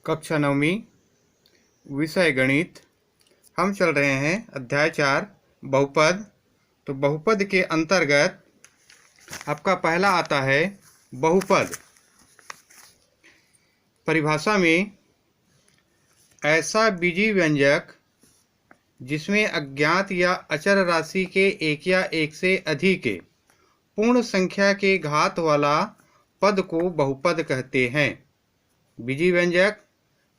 कक्षा 9वीं विषय गणित। हम चल रहे हैं अध्याय 4 बहुपद। तो बहुपद के अंतर्गत आपका पहला आता है बहुपद। परिभाषा में ऐसा बीजीय व्यंजक जिसमें अज्ञात या अचर राशि के एक या एक से अधिक पूर्ण संख्या के घात वाला पद को बहुपद कहते हैं। बीजीय व्यंजक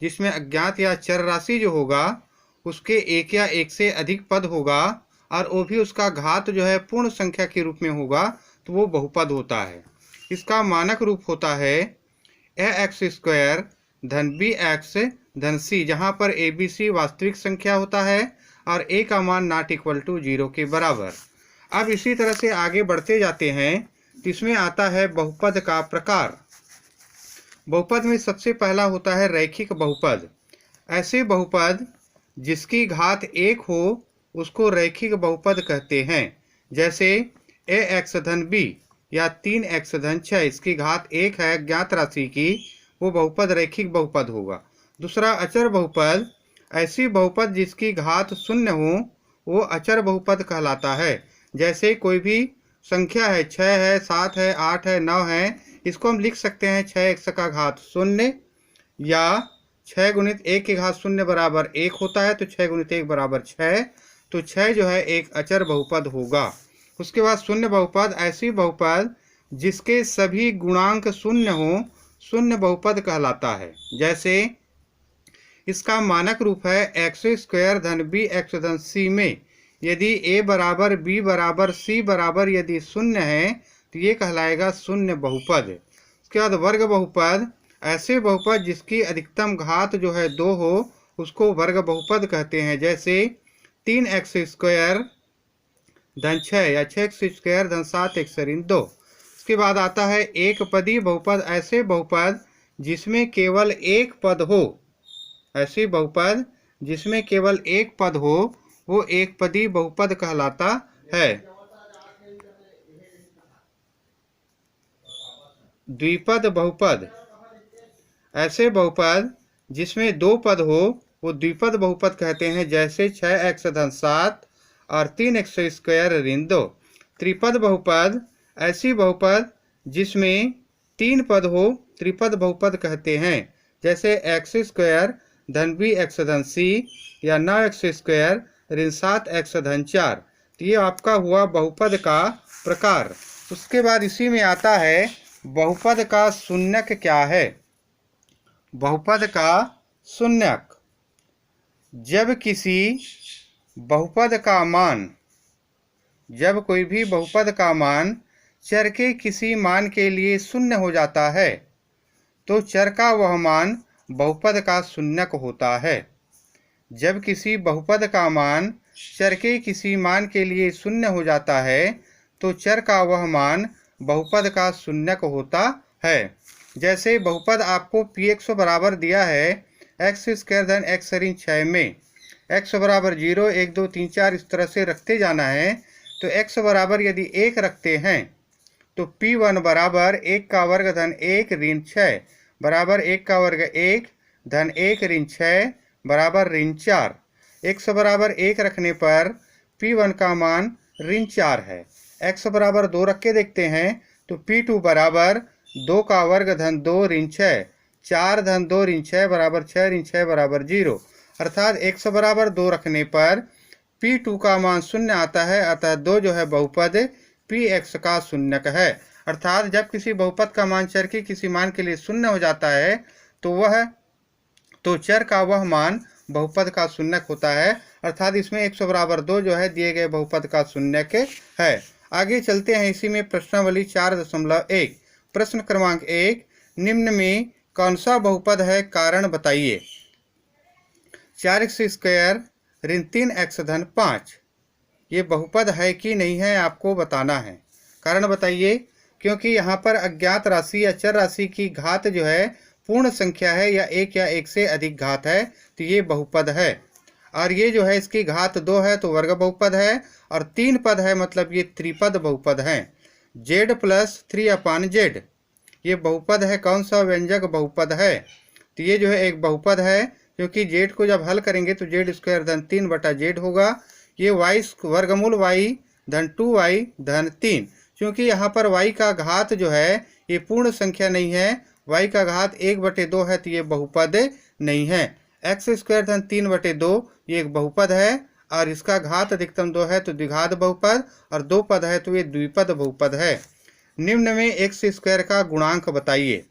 जिसमें अज्ञात या चर राशि जो होगा उसके एक या एक से अधिक पद होगा और वो भी उसका घात जो है पूर्ण संख्या के रूप में होगा तो वो बहुपद होता है। इसका मानक रूप होता है ax² धन bx धन c, जहाँ पर abc वास्तविक संख्या होता है और a का मान ≠ 0 के बराबर। अब इसी तरह से आगे बढ़ते जाते हैं। इसमें आता है बहुपद का प्रकार। बहुपद में सबसे पहला होता है रैखिक बहुपद। ऐसे बहुपद जिसकी घात 1 हो उसको रैखिक बहुपद कहते हैं। जैसे ax धन b या 3x धन 6, इसकी घात 1 है ज्ञात राशि की, वो बहुपद रैखिक बहुपद होगा। दूसरा अचर बहुपद, ऐसी बहुपद जिसकी घात 0 हो वो अचर बहुपद कहलाता है। जैसे कोई भी संख्या है, 6 है, 7 है, 8 है, 9 है, इसको हम लिख सकते हैं 6x का घात 0 या 6 गुणित 1 के घात 0 बराबर 1 होता है, तो 6 गुणित 1 बराबर 6, तो 6 जो है एक अचर बहुपद होगा। उसके बाद शून्य बहुपद, ऐसी बहुपद जिसके सभी गुणांक 0 हो, शून्य बहुपद कहलाता है। जैसे इसका मानक रूप है x² धन bx धन c में यदि a बराबर b बराबर c बराबर यदि 0 है तो ये कहलाएगा शून्य बहुपद। उसके बाद वर्ग बहुपद, ऐसे बहुपद जिसकी अधिकतम घात जो है 2 हो उसको वर्ग बहुपद कहते हैं। जैसे 3x² धन 6 या 6x² धन 7x ऋण 2। उसके बाद आता है एक पदी बहुपद, ऐसे बहुपद जिसमें केवल एक पद हो। ऐसी बहुपद जिसमें केवल एक पद हो वो एक पदी बहुपद कहलाता है। द्विपद बहुपद, ऐसे बहुपद जिसमें 2 पद हो वो द्विपद बहुपद कहते हैं। जैसे 6x धन 7 और 3x² ऋण 2। त्रिपद बहुपद, ऐसी बहुपद जिसमें 3 पद हो त्रिपद बहुपद कहते हैं। जैसे x² धन bx धन c या 9x² ऋण 7x धन 4। तो ये आपका हुआ बहुपद का प्रकार। उसके बाद इसी में आता है बहुपद का शून्यक क्या है। बहुपद का शून्यक, जब किसी बहुपद का मान, जब कोई भी बहुपद का मान चर के किसी मान के लिए शून्य हो जाता है तो चर का वह मान बहुपद का शून्यक होता है। जब किसी बहुपद का मान चर के किसी मान के लिए शून्य हो जाता है तो चर का वह मान बहुपद का शून्यक होता है। जैसे बहुपद आपको px बराबर दिया है x² धन x ऋण 6 में x बराबर 0 1 2 3 4 इस तरह से रखते जाना है। तो x बराबर यदि 1 रखते हैं तो p1 बराबर 1 का वर्ग धन 1 ऋण 6 बराबर 1 का वर्ग 1 धन 1 ऋण 6 बराबर ऋण 4। x बराबर 1 रखने पर p1 का मान ऋण 4 है। x बराबर 2 रख के देखते हैं तो p2 बराबर 2 का वर्ग धन 2 ऋण 6 4 धन 2 ऋण 6 बराबर 6 ऋण 6 बराबर 0। अर्थात x बराबर 2 रखने पर p2 का मान 0 आता है, अतः 2 जो है बहुपद px का शून्यक है। अर्थात जब किसी बहुपद का मान चर के किसी मान के लिए 0 हो जाता है तो चर का वह मान बहुपद का शून्यक होता है। अर्थात इसमें x बराबर 2 जो है दिए गए बहुपद का शून्यक है। आगे चलते हैं इसी में प्रश्नावली 4.1। प्रश्न क्रमांक 1, निम्न में कौन सा बहुपद है, कारण बताइए। 4x² ऋण 3x धन 5 ये बहुपद है कि नहीं है आपको बताना है। कारण बताइए, क्योंकि यहाँ पर अज्ञात राशि या चर राशि की घात जो है पूर्ण संख्या है या एक से अधिक घात है तो ये बहुपद है। और ये जो है इसकी घात 2 है तो वर्ग बहुपद है, और 3 पद है मतलब ये त्रिपद बहुपद है। z + 3/z ये बहुपद है, कौन सा व्यंजक बहुपद है। तो ये जो है एक बहुपद है, क्योंकि जेड को जब हल करेंगे तो जेड स्क्वायर धन 3 बटा जेड होगा। ये वाई वर्गमूल वाई धन 2y धन 3, क्योंकि यहाँ पर y का घात जो है ये पूर्ण संख्या नहीं है, y का घात 1/2 है, तो ये बहुपद नहीं है। एक्स स्क्वायर धन 3/2 ये एक बहुपद है, और इसका घात अधिकतम 2 है तो द्विघात बहुपद, और 2 पद है तो ये द्विपद बहुपद है। निम्न में एक्स स्क्वायर का गुणांक बताइए।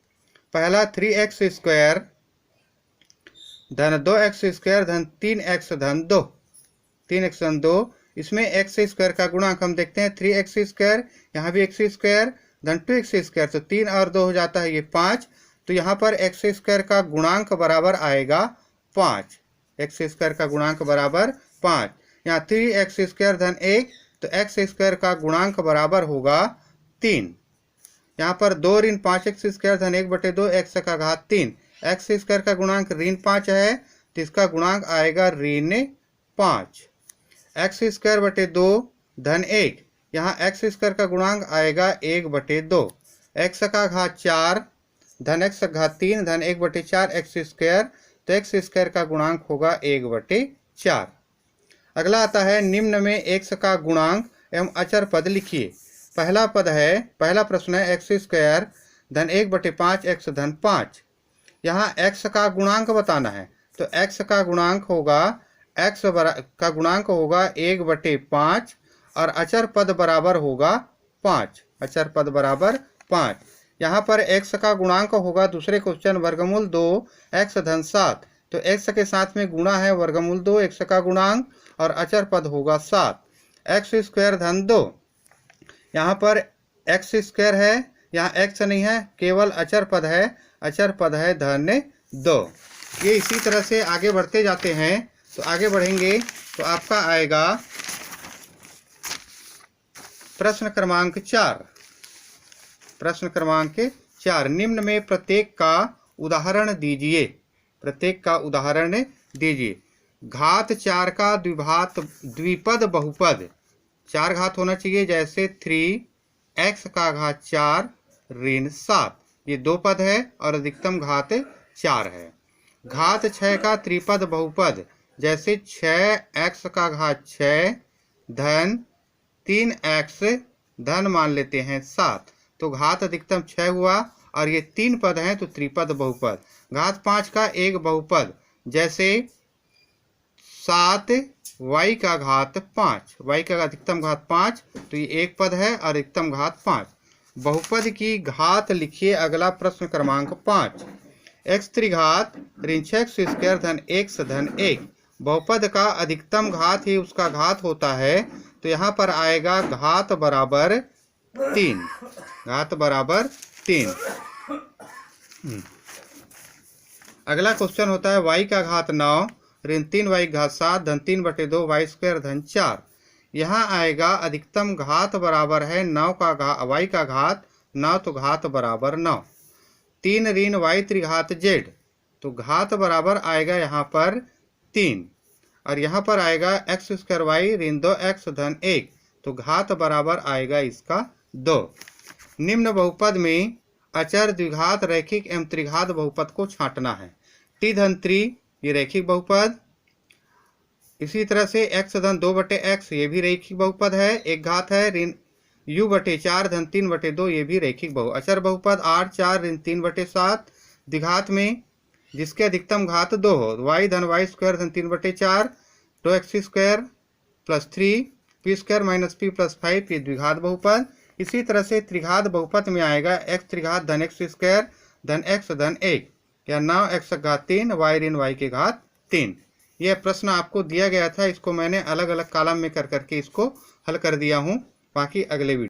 पहला 3x स्क्वायर धन 2x स्क्वायर धन 3x धन 2, 3x धन 2, इसमें एक्स स्क्वायर का गुणांक हम देखते हैं 3x स्क्वायर, यहाँ भी x स्क्वायर धन 2x स्क्वायर, तो 3 और 2 हो जाता है ये 5, तो यहाँ पर एक्स स्क्वायर का गुणांक बराबर आएगा 5, एक्स स्क्वायर का गुणांक बराबर 5। यहाँ 3x स्क्वायर धन 1, तो एक्स स्क्वायर का गुणांक बराबर होगा 3। यहाँ पर 2 ऋण 5x स्क्वायर धन 1/2 x का घात 3, एक्स स्क्वायर का गुणांक ऋण 5 है, तो इसका गुणांक आएगा ऋण 5। एक्स स्क्वायर बटे 2 धन 1, यहाँ एक्स स्क्वायर का गुणांक आएगा 1/2, एक्स का घात 4 धन एक्स का घात 3 धन 1/4 एक्स स्क्वायर, तो एक्स स्क्वायर का गुणांक होगा 1/4। अगला आता है निम्न में एक्स का गुणांक एवं अचर पद लिखिए। पहला प्रश्न है एक्स स्क्वायर धन 1/5 एक्स धन 5। यहाँ एक्स का गुणांक बताना है, तो एक्स का गुणांक होगा का गुणांक होगा 1/5 और अचर पद बराबर होगा 5, अचर पद बराबर 5। यहाँ पर x का गुणांक होगा दूसरे क्वेश्चन वर्गमूल 2 x धन 7, तो x के साथ में गुणा है वर्गमूल 2 x का गुणांक और अचर पद होगा 7, एक्स स्क्वायर धन 2। यहाँ पर एक्स स्क्वायर है, यहाँ x नहीं है, केवल अचर पद है, अचर पद है धन 2। ये इसी तरह से आगे बढ़ते जाते हैं, तो आगे बढ़ेंगे तो आपका आएगा प्रश्न क्रमांक 4। प्रश्न क्रमांक 4, निम्न में प्रत्येक का उदाहरण दीजिए, प्रत्येक का उदाहरण दीजिए। घात 4 का द्विपद बहुपद, 4 घात होना चाहिए, जैसे 3x का घात 4 ऋण 7, ये 2 पद है और अधिकतम घात 4 है। घात 6 का त्रिपद बहुपद, जैसे 6x का घात 6 धन 3x धन मान लेते हैं 7, तो घात अधिकतम 6 हुआ और ये 3 पद हैं तो त्रिपद बहुपद। घात 5 का एक बहुपद, जैसे 7y का घात 5, y का अधिकतम घात 5, तो ये एक पद है और अधिकतम घात 5। बहुपद की घात लिखिए। अगला प्रश्न क्रमांक 5, x त्रिघात ऋण 6x स्क्वायर धन x धन 1, बहुपद का अधिकतम घात ही उसका घात होता है, तो यहाँ पर आएगा घात बराबर 3, घात बराबर 3। अगला क्वेश्चन होता है y का घात 9 ऋण 3y घात 7 धन 3/2 y स्क्वायर धन 4। यहाँ आएगा अधिकतम घात बराबर है 9 का y का घात 9, तो घात बराबर 9। 3 ऋण y त्रिघात z, तो घात बराबर आएगा यहाँ पर 3, और यहाँ पर आएगा एक्स स्क्वायर y ऋण 2x धन 1, तो घात बराबर आएगा इसका 2। निम्न बहुपद में अचर द्विघात रैखिक एवं त्रिघात बहुपद को छांटना है। t धन 3 ये रैखिक बहुपद, इसी तरह से x धन 2/x ये भी रैखिक बहुपद है, एक घात है ऋण u/4 धन 3/2 ये भी रैखिक अचर बहुपद 8 4 ऋण 3/7 द्विघात में जिसके अधिकतम घात 2 हो, y धन y स्क्वायर धन 3/4 2x square plus 3 p square minus p plus 5 ये द्विघात बहुपद। इसी तरह से त्रिघात बहुपद में आएगा x त्रिघात धन x स्क्वायर धन x धन 1 या 9x घात 3 y ऋण y के घात 3। यह प्रश्न आपको दिया गया था, इसको मैंने अलग अलग कॉलम में कर करके इसको हल कर दिया हूँ। बाकी अगले वीडियो